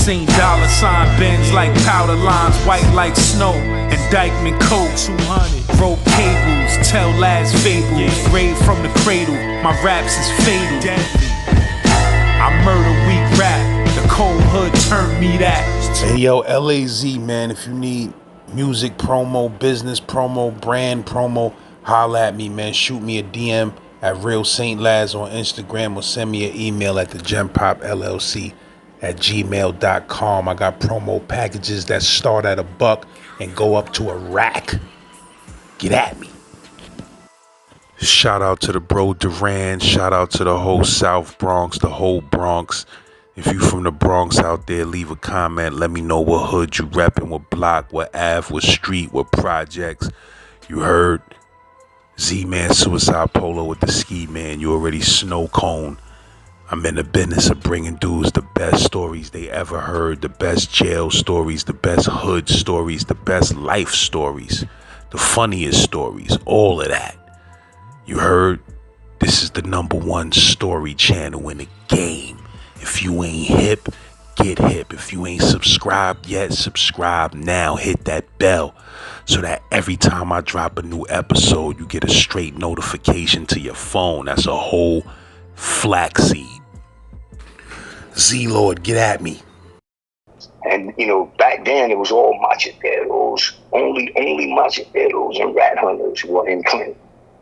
Seen dollar sign Binge like powder lines, white like snow. Indictment code 200. Rope cables, tell lads fables. Grave from the cradle, my raps is fatal. Deadly. I murder weak rap, the cold hood turned me that. Hey yo, LAZ man, if you need music promo, business promo, brand promo, holla at me man. Shoot me a DM at Real Saint Lads on Instagram or send me an email at thegempopllc@gmail.com. I got promo packages that start at $1 and go up to a rack. Get at me. Shout out to the bro Duran. Shout out to the whole South Bronx, the whole Bronx. If you from the Bronx out there, leave a comment. Let me know what hood you reppin', what block, what Ave, what street, what projects. You heard? Z-Man Suicide Polo with the ski man. You already snow cone. I'm in the business of bringing dudes the best stories they ever heard, the best jail stories, the best hood stories, the best life stories, the funniest stories, all of that. You heard? This is the #1 story channel in the game. If you ain't hip, get hip. If you ain't subscribed yet, subscribe now. Hit that bell so that every time I drop a new episode, you get a straight notification to your phone. That's a whole flaxseed. Z-Lord, get at me. And, you know, back then it was all macheteros. Only macheteros and rat hunters were in Clinton.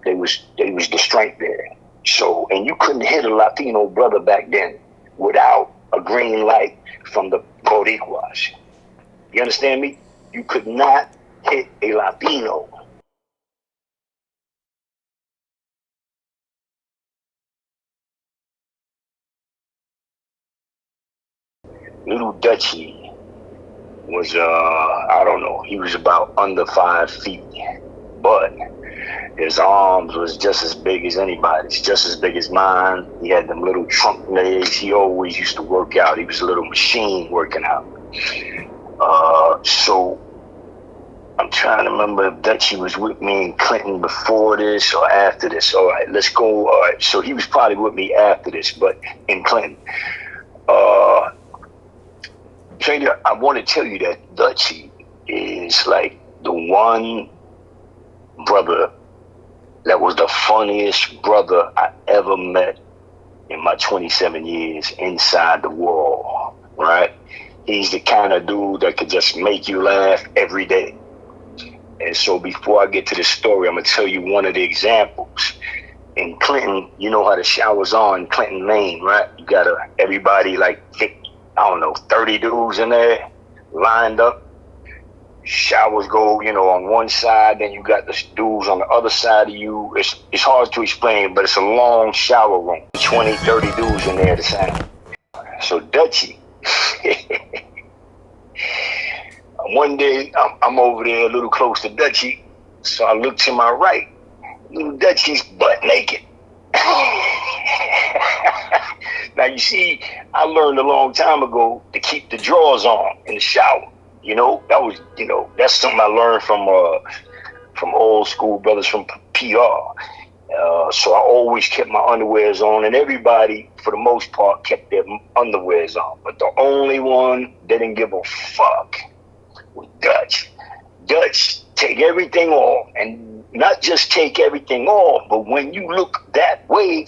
They was the strength there. So, and you couldn't hit a Latino brother back then without a green light from the Boricuas. You understand me? You could not hit a Latino. Little Duchy was, I don't know, he was about under 5 feet, but his arms was just as big as anybody's, just as big as mine. He had them little trunk legs. He always used to work out. He was a little machine working out. So I'm trying to remember if Duchy was with me in Clinton before this or after this. All right, let's go. All right, so he was probably with me after this, but in Clinton. I want to tell you that Duchy is like the one brother that was the funniest brother I ever met in my 27 years inside the wall, right? He's the kind of dude that could just make you laugh every day. And so before I get to the story, I'm going to tell you one of the examples. In Clinton, you know how the showers are in Clinton, Maine, right? You got everybody like, I don't know, 30 dudes in there lined up. Showers go, you know, on one side, then you got the dudes on the other side of you. It's hard to explain, but it's a long shower room. 20, 30 dudes in there at the same. So Duchy, one day I'm over there a little close to Duchy, so I look to my right. Little Duchy's butt naked. Now you see, I learned a long time ago to keep the drawers on in the shower. You know, that was, you know, that's something I learned from old school brothers from PR. So I always kept my underwears on, and everybody, for the most part, kept their underwears on. But the only one that didn't give a fuck was Dutch. Dutch take everything off, and not just take everything off, but when you look that way,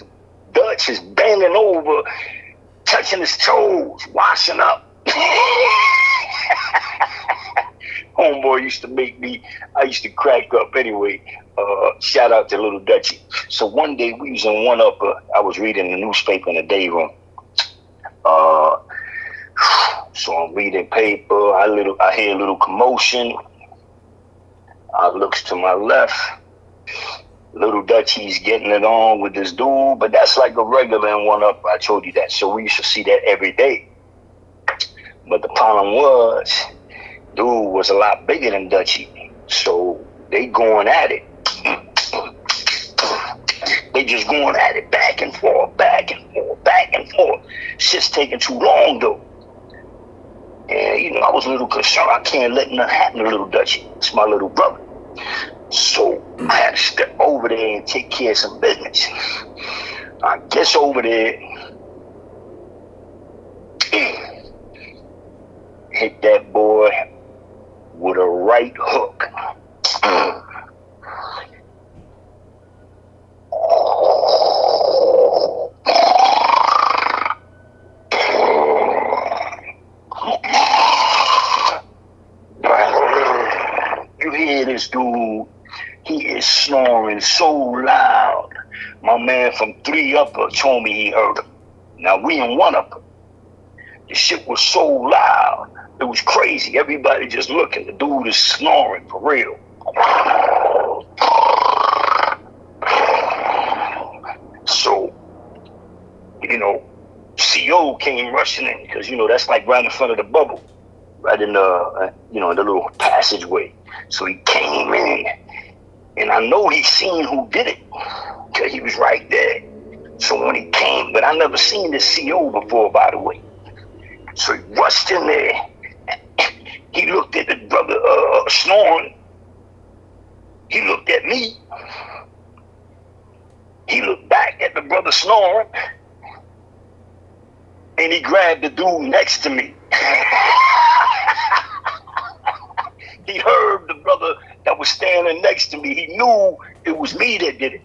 Dutch is bending over, touching his toes, washing up. Homeboy used to make me, I used to crack up anyway. Shout out to little Duchy. So one day we was in one-upper. I was reading the newspaper in the day room. So I'm reading paper. I hear a little commotion. I looks to my left. Little Duchy's getting it on with this dude, but that's like a regular in one-upper. I told you that. So we used to see that every day. But the problem was, dude was a lot bigger than Duchy. So they going at it. They just going at it back and forth, back and forth, back and forth. Shit's taking too long though. And you know, I was a little concerned. I can't let nothing happen to little Duchy. It's my little brother. So I had to step over there and take care of some business. I guess over there, hit that boy with a right hook. You hear this dude, he is snoring so loud. My man from 3 Upper told me he heard him. Now we in 1 Upper. The shit was so loud. It was crazy. Everybody just looking. The dude is snoring for real. So, you know, CO came rushing in because, you know, that's like right in front of the bubble, right in the, you know, in the little passageway. So he came in, and I know he seen who did it because he was right there. So when he came, but I never seen this CO before, by the way. So he rushed in there. He looked at the brother snoring. He looked at me. He looked back at the brother snoring. And he grabbed the dude next to me. He heard the brother that was standing next to me. He knew it was me that did it.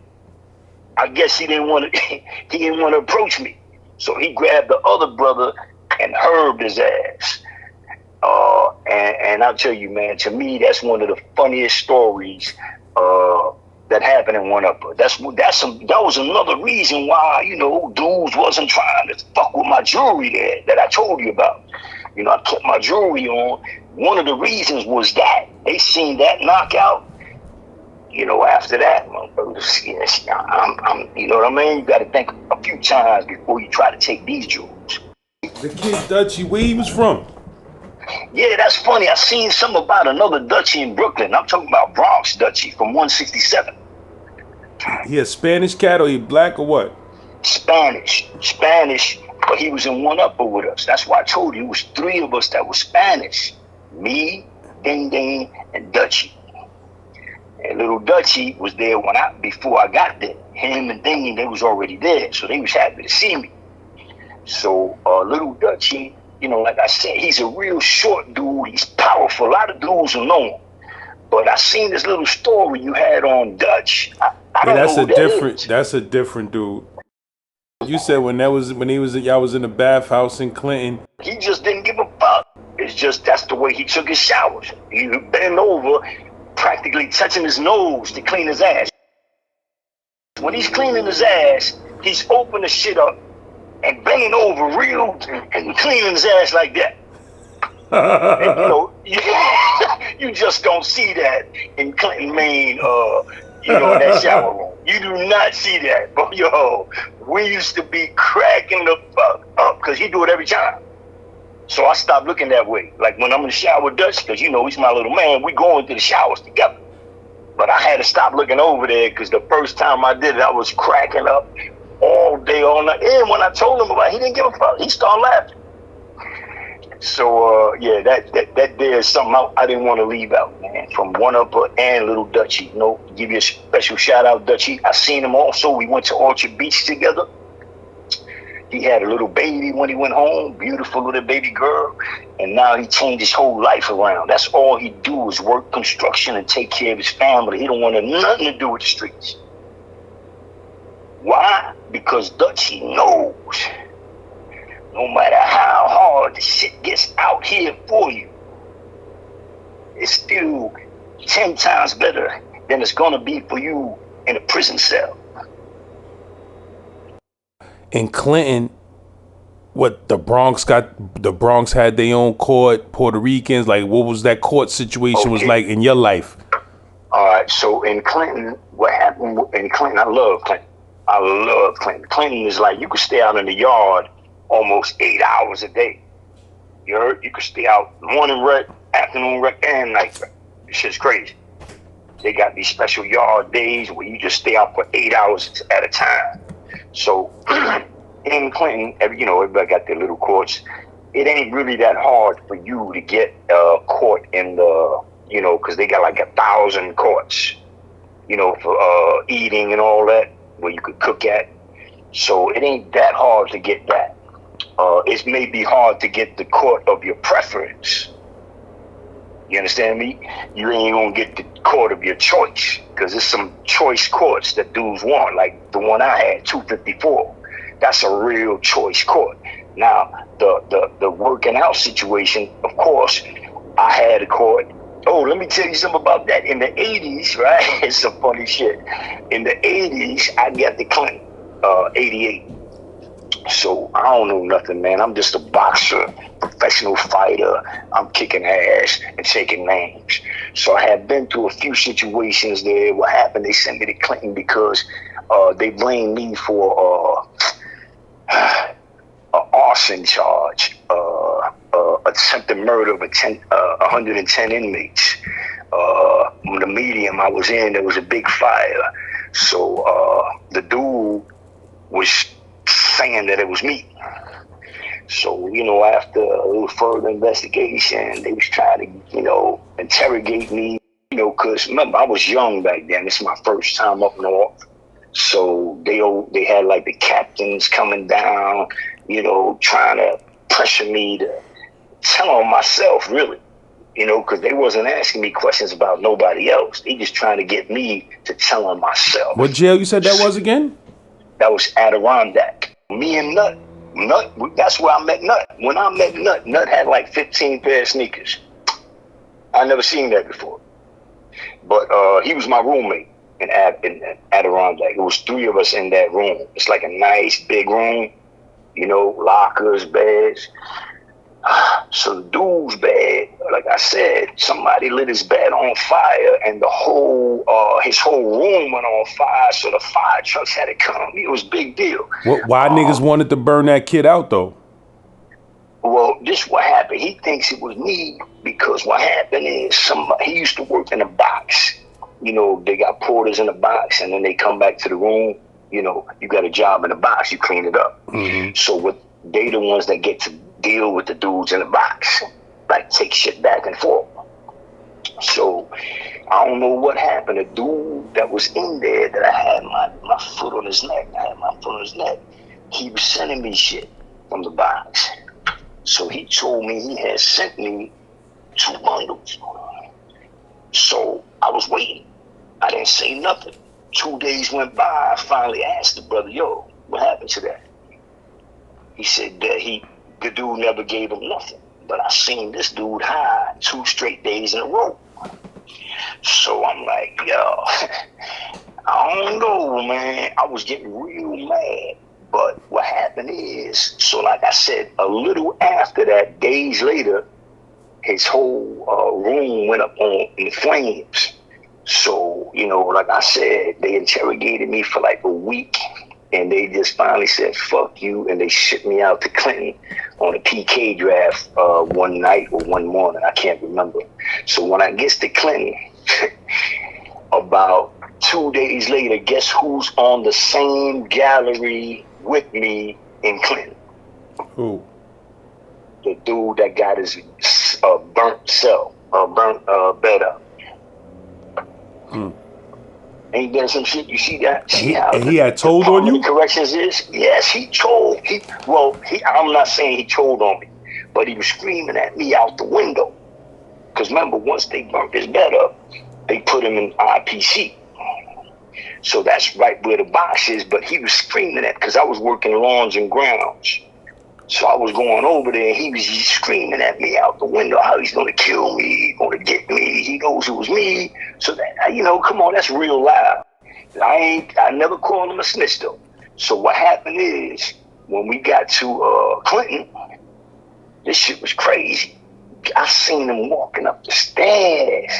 I guess he didn't want to approach me. So he grabbed the other brother and herbed his ass. And I'll tell you, man, to me, that's one of the funniest stories that happened in 1 Upper. That was another reason why, you know, dudes wasn't trying to fuck with my jewelry there that I told you about. You know, I kept my jewelry on. One of the reasons was that they seen that knockout. You know, after that, you know what I mean? You got to think a few times before you try to take these jewels. The kid Duchy, where he was from? Yeah, that's funny. I seen something about another Duchy in Brooklyn. I'm talking about Bronx Duchy from 167. He a Spanish cat or he black or what? Spanish, but he was in 1 Upper with us. That's why I told you it was 3 of us that were Spanish. Me, Ding Ding, and Duchy. And little Duchy was there before I got there. Him and Ding, they was already there, so they was happy to see me. So little Duchy, you know, like I said, he's a real short dude. He's powerful. A lot of dudes will know him. But I seen this little story you had on Dutch. I don't know who that is. That's a different dude. You said y'all was in the bathhouse in Clinton. He just didn't give a fuck. It's just that's the way he took his showers. He would bend over, practically touching his nose to clean his ass. When he's cleaning his ass, he's opening the shit up and bending over real and cleaning his ass like that. And, you know, you just don't see that in Clinton, Maine, you know, in that shower room. You do not see that. But yo, we used to be cracking the fuck up because he do it every time. So I stopped looking that way. Like when I'm in the shower with Dutch, because you know he's my little man, we go into the showers together. But I had to stop looking over there because the first time I did it, I was cracking up all day, all night. And when I told him about it, he didn't give a fuck. He started laughing. So yeah, that there is something I didn't want to leave out, man. From 1 Upper and little Dutchy, you know, give you a special shout out, Dutchy. I seen him also. We went to Orchard Beach together. He had a little baby when he went home, beautiful little baby girl, and now he changed his whole life around. That's all he do is work construction and take care of his family. He don't want nothing to do with the streets. Why? Because Dutchy knows no matter how hard the shit gets out here for you, it's still 10 times better than it's gonna be for you in a prison cell. In Clinton, the Bronx had their own court, Puerto Ricans, like what was that court situation was like in your life? All right, so in Clinton, what happened in Clinton, I love Clinton. Clinton is like you could stay out in the yard almost 8 hours a day. You heard? You could stay out morning rec, afternoon rec, and night rec. This shit's crazy. They got these special yard days where you just stay out for 8 hours at a time. So in Clinton, you know, everybody got their little courts. It ain't really that hard for you to get a court in the, you know, because they got like 1,000 courts, you know, for eating and all that, where you could cook at. So it ain't that hard to get that. it may be hard to get the court of your preference. You understand me? You ain't gonna get the court of your choice, because there's some choice courts that dudes want, like the one I had, 254. That's a real choice court. Now, the working out situation, of course, I had a court. Oh, let me tell you something about that. In the 80s, right? It's some funny shit. In the 80s, I got the Clinton, 88. So I don't know nothing, man. I'm just a boxer, professional fighter. I'm kicking ass and taking names. So I have been through a few situations there. What happened, they sent me to Clinton because they blamed me for an arson charge, attempted murder of 110 inmates. The medium I was in, there was a big fire. So the dude was saying that it was me. So, after a little further investigation, they was trying to, interrogate me, because remember, I was young back then. This is my first time up north. So they had like the captains coming down, trying to pressure me to tell on myself, really, because they wasn't asking me questions about nobody else. They just trying to get me to tell on myself. What jail you said that was again? That was Adirondack. Me and Nut, that's where I met Nut. When I met Nut, Nut had like 15 pair of sneakers. I never seen that before. But he was my roommate in Adirondack. It was 3 of us in that room. It's like a nice big room, lockers, beds. So the dude's bed, like I said, somebody lit his bed on fire, and his whole room went on fire. So the fire trucks had to come. It was a big deal. Why niggas wanted to burn that kid out though? Well, this what happened. He thinks it was me because what happened is he used to work in a box. They got porters in the box, and then they come back to the room. You got a job in the box, you clean it up. Mm-hmm. So they the ones that get to deal with the dudes in the box, like take shit back and forth. So I don't know what happened. The dude that was in there that I had my foot on his neck, he was sending me shit from the box. So he told me he had sent me 2 bundles. So I was waiting. I didn't say nothing. 2 days went by. I finally asked the brother, yo, what happened to that? He said that the dude never gave him nothing. But I seen this dude high 2 straight days in a row. So I'm like, yo, I don't know, man. I was getting real mad. But what happened is, so like I said, a little after that, days later, his whole room went up in flames. So, like I said, they interrogated me for like a week. And they just finally said, fuck you. And they shipped me out to Clinton on a PK draft one night or one morning. I can't remember. So when I get to Clinton, about 2 days later, guess who's on the same gallery with me in Clinton? Who? The dude that got his burnt bed up. Ain't there some shit? You see that? See how he had told on you? Corrections is? Yes, he told. I'm not saying he told on me, but he was screaming at me out the window. Because remember, once they burnt his bed up, they put him in IPC. So that's right where the box is. But he was screaming at, because I was working lawns and grounds. So I was going over there, and he was screaming at me out the window how he's going to kill me, going to get me. He knows it was me. So that, come on, that's real loud. I never called him a snitch though. So what happened is, when we got to Clinton, this shit was crazy. I seen him walking up the stairs.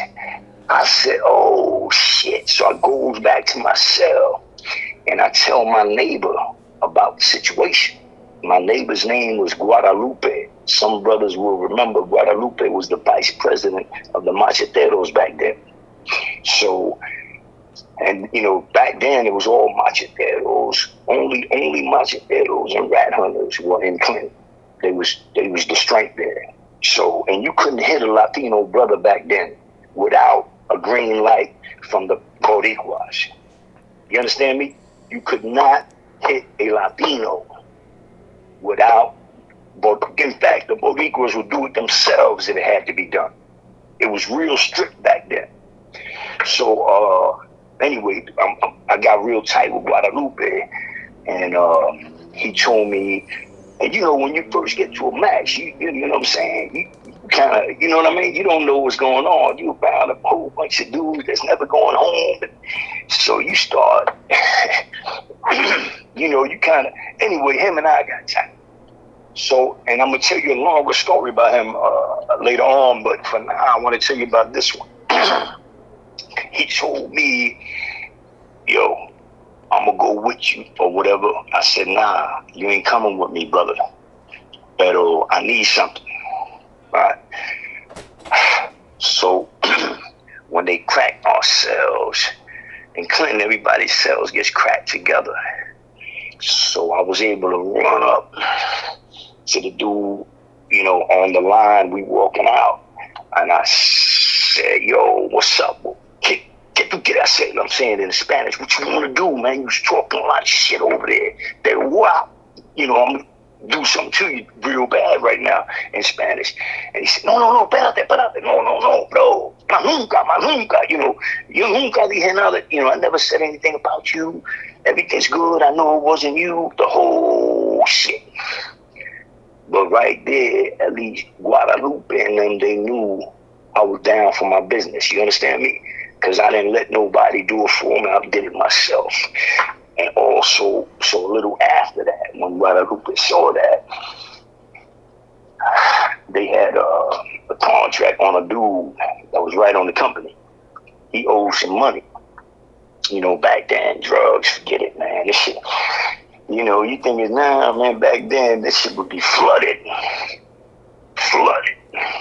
I said, oh shit. So I goes back to my cell, and I tell my neighbor about the situation. My neighbor's name was Guadalupe. Some brothers will remember Guadalupe was the vice president of the macheteros back then. So, and back then it was all macheteros. Only macheteros and rat hunters were in Clinton. They was the strength there. So, and you couldn't hit a Latino brother back then without a green light from the Boricuas. You understand me? You could not hit a Latino without But in fact, the Boricuas would do it themselves if it had to be done. It was real strict back then. So anyway, I got real tight with Guadalupe, and he told me, and you know, when you first get to a match, you know what I'm saying? You kind of, you know what I mean? You don't know what's going on. You found a whole bunch of dudes that's never going home. So you start, you know, you kind of, anyway, him and I got tight. So, and I'm going to tell you a longer story about him later on, but for now, I want to tell you about this one. He told me, yo, I'm going to go with you or whatever. I said, nah, you ain't coming with me, brother. Pero I need something. Right? So when they crack our cells, in Clinton, everybody's cells gets cracked together. So I was able to run up to the dude, you know, on the line, we walking out. And I said, yo, what's up? I said, I'm saying in Spanish, what you want to do, man? You was talking a lot of shit over there. They wow, you know, I'm going to do something to you real bad right now in Spanish. And he said, no, espérate, no, bro. Más nunca, you know, yo nunca dije nada. You know, I never said anything about you. Everything's good. I know it wasn't you. The whole shit. But right there, at least Guadalupe and them, they knew I was down for my business. You understand me? Because I didn't let nobody do it for me. I did it myself. And also, so a little after that, when Guadalupe saw that, they had a contract on a dude that was right on the company. He owed some money. You know, back then, drugs, forget it, man. This shit, you know, you think it's now, man, back then, this shit would be flooded.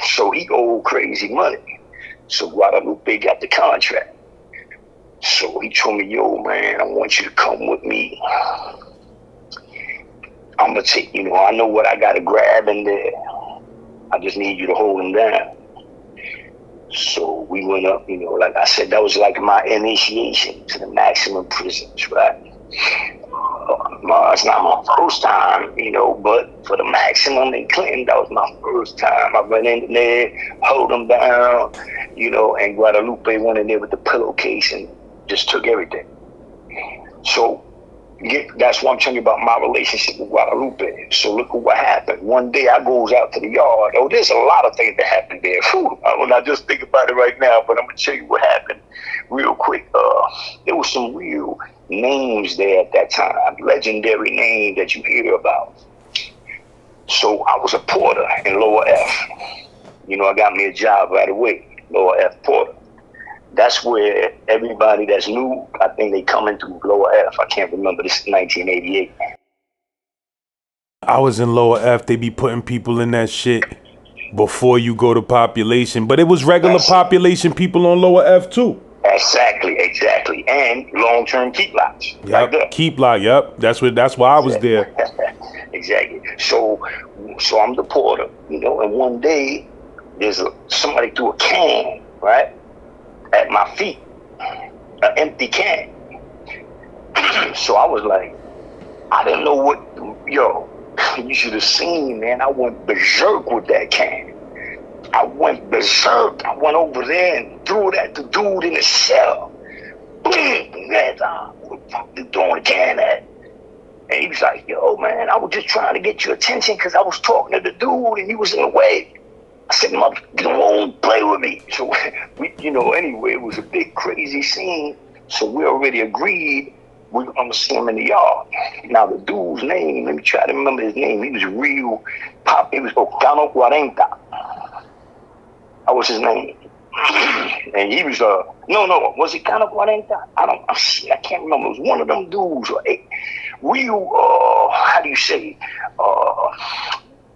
So he owed crazy money. So Guadalupe got the contract. So he told me, yo, man, I want you to come with me. I'm going to take, you know, I know what I got to grab in there. I just need you to hold him down. So we went up, you know, like I said, that was like my initiation to the maximum prisons, right? It's not my first time, you know, but for the maximum in Clinton, that was my first time. I went in there, hold them down, you know, and Guadalupe went in there with the pillowcase and just took everything. So that's what I'm telling you about my relationship with Guadalupe. So look at what happened. One day I goes out to the yard. Oh, there's a lot of things that happened there. Whew, I'm not just thinking about it right now, but I'm going to tell you what happened real quick. There was some real names there at that time, legendary name that you hear about. So I was a porter in Lower F. You know, I got me a job right away, Lower F porter. That's where everybody that's new, I think they come into Lower F. I can't remember, this is 1988. I was in Lower F, they be putting people in that shit before you go to population. But it was regular population people on Lower F too. Exactly. And long-term keep locks. Yep, like keep lock, yep. That's why I was there. Exactly. So I'm the porter, you know, and one day there's somebody threw a can, right, at my feet, an empty can. So I was like, I didn't know what, yo, you should have seen, man. I went berserk with that can. I went berserk. I went over there and threw it at the dude in the cell. Boom! Man, what the fuck you throwing the can at? And he was like, yo, man, I was just trying to get your attention because I was talking to the dude and he was in the way. I said, mother, don't play with me. So we, you know, anyway, it was a big, crazy scene. So we already agreed we're going to see him in the yard. Now, the dude's name, let me try to remember his name. He was real pop. He was Ocano 40. That was his name. And he was, was it Cano 40? I can't remember. It was one of them dudes, real, how do you say,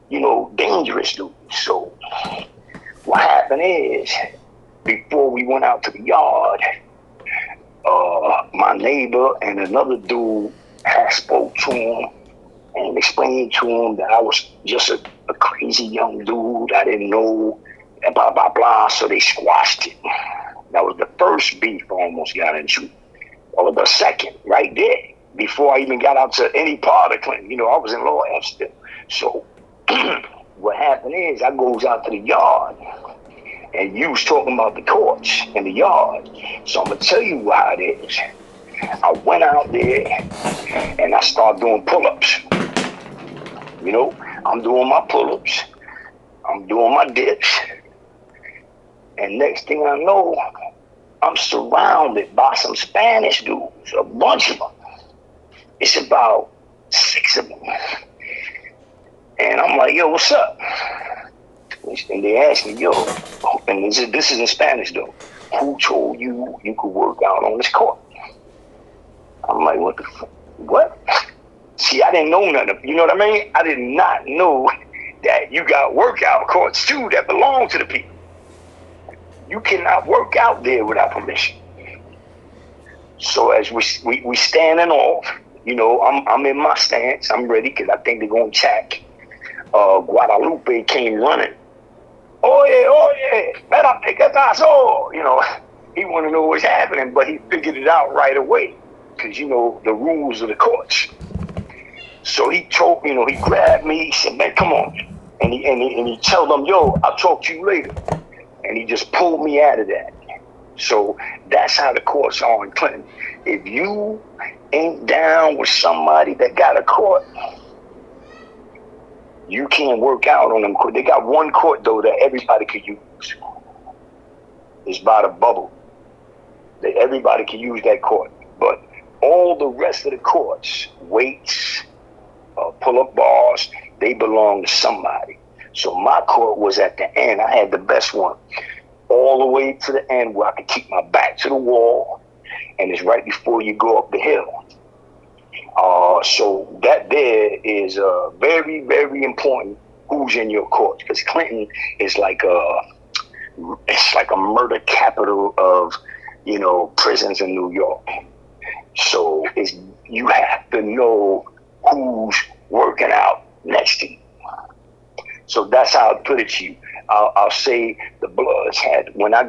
you know, dangerous dudes. So what happened is, before we went out to the yard, my neighbor and another dude had spoke to him and explained to him that I was just a crazy young dude. I didn't know, and blah, blah, blah. So they squashed it. That was the first beef I almost got into. Or the second, right there. Before I even got out to any part of Clinton. You know, I was in Lower F still. So what happened is I goes out to the yard, and you was talking about the courts in the yard. So I'm gonna tell you how it is. I went out there and I started doing pull-ups. You know, I'm doing my pull-ups, I'm doing my dips, and next thing I know, I'm surrounded by some Spanish dudes, a bunch of them. It's about 6 of them. And I'm like, yo, what's up? And they asked me, yo, and this is in Spanish though, who told you you could work out on this court? I'm like, what the fuck? What? See, I didn't know nothing. You know what I mean? I did not know that you got workout courts too that belong to the people. You cannot work out there without permission. So as we standing off, you know, I'm in my stance. I'm ready because I think they're gonna attack. Guadalupe came running. Oh yeah, espérate, ¿qué pasó? You know, he want to know what's happening, but he figured it out right away because you know the rules of the courts. So he told, you know, he grabbed me. He said, "Man, come on," and he told them, "Yo, I'll talk to you later." And he just pulled me out of that. So that's how the courts are in Clinton. If you ain't down with somebody that got a court, you can't work out on them. They got one court though that everybody could use. It's by the bubble. That everybody can use that court. But all the rest of the courts, weights, pull-up bars, they belong to somebody. So my court was at the end. I had the best one. All the way to the end where I could keep my back to the wall. And it's right before you go up the hill. So that there is very, very important who's in your court. Because Clinton is like it's like a murder capital of, you know, prisons in New York. So you have to know who's working out next to you. So that's how I put it to you. I'll say the Bloods had, when I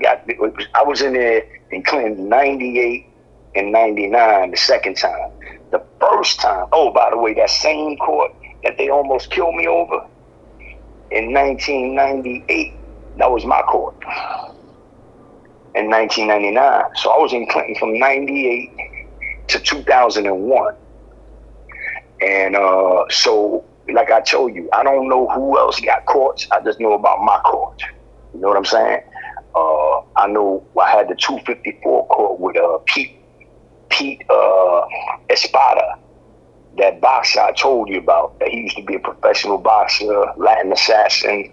was in there in Clinton 98 and 99 the second time. The first time, oh, by the way, that same court that they almost killed me over in 1998, that was my court in 1999. So I was in Clinton from 98 to 2001. And so, like I told you, I don't know who else got courts. I just know about my court. You know what I'm saying? I know I had the 254 court with Pete Espada, that boxer I told you about. That he used to be a professional boxer, Latin assassin.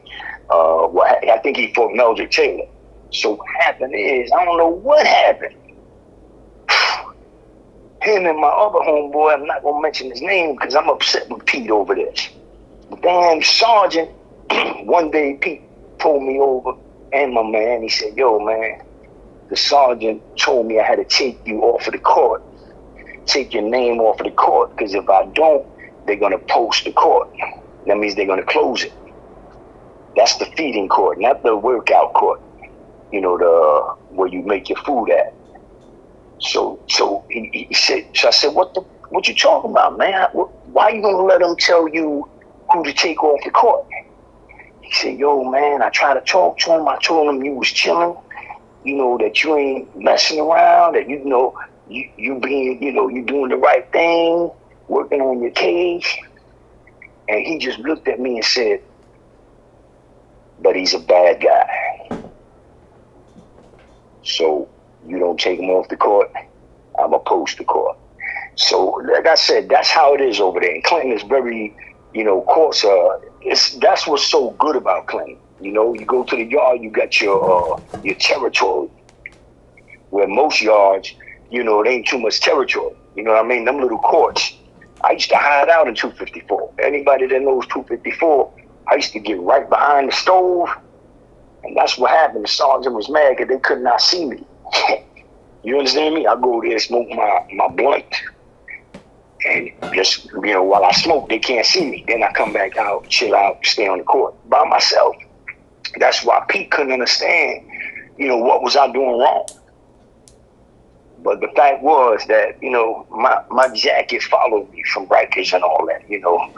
I think he fought Meldrick Taylor. So what happened is, I don't know what happened. Him and my other homeboy, I'm not gonna mention his name because I'm upset with Pete over this. The damn sergeant, one day Pete pulled me over and my man, he said, yo man, the sergeant told me I had to take you off of the court, take your name off of the court, because if I don't, they're gonna post the court. That means they're gonna close it. That's the feeding court, not the workout court. You know, where you make your food at. So he said, so I said, what you talking about, man? Why are you gonna let them tell you who to take off the court? He said, yo, man, I tried to talk to him. I told him you was chilling, you know, that you ain't messing around, that you know, you being, you know, you doing the right thing, working on your cage. And he just looked at me and said, but he's a bad guy. So you don't take him off the court, I'm going to post the court. So, like I said, that's how it is over there. And Clinton is very, you know, courts that's what's so good about Clinton. You know, you go to the yard, you got your territory. Where most yards, you know, it ain't too much territory. You know what I mean? Them little courts. I used to hide out in 254. Anybody that knows 254, I used to get right behind the stove. And that's what happened. The sergeant was mad because they could not see me. You understand me? I go there, smoke my blunt. And just, you know, while I smoke, they can't see me. Then I come back out, chill out, stay on the court by myself. That's why Pete couldn't understand, you know, what was I doing wrong. But the fact was that, you know, my jacket followed me from Rikers and all that, you know.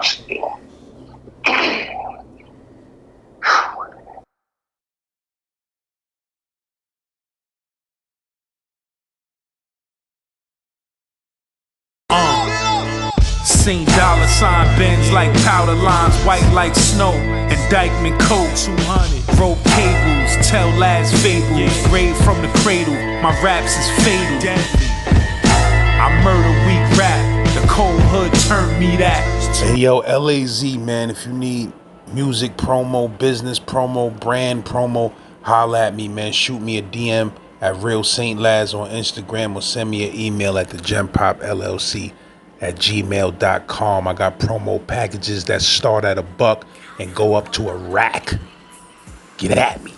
Seen dollar sign Binge like powder lines, white like snow. Indictment code 200. Rope cables, tell lads fables. Grave from the cradle, my raps is fatal. Deadly. I murder weak rap, the cold hood turned me that. Hey yo, LAZ, man, if you need music promo, business promo, brand promo, holla at me, man. Shoot me a DM at Real Saint Lads on Instagram or send me an email at thegempopllc@gmail.com. I got promo packages that start at $1 and go up to a rack. Get at me.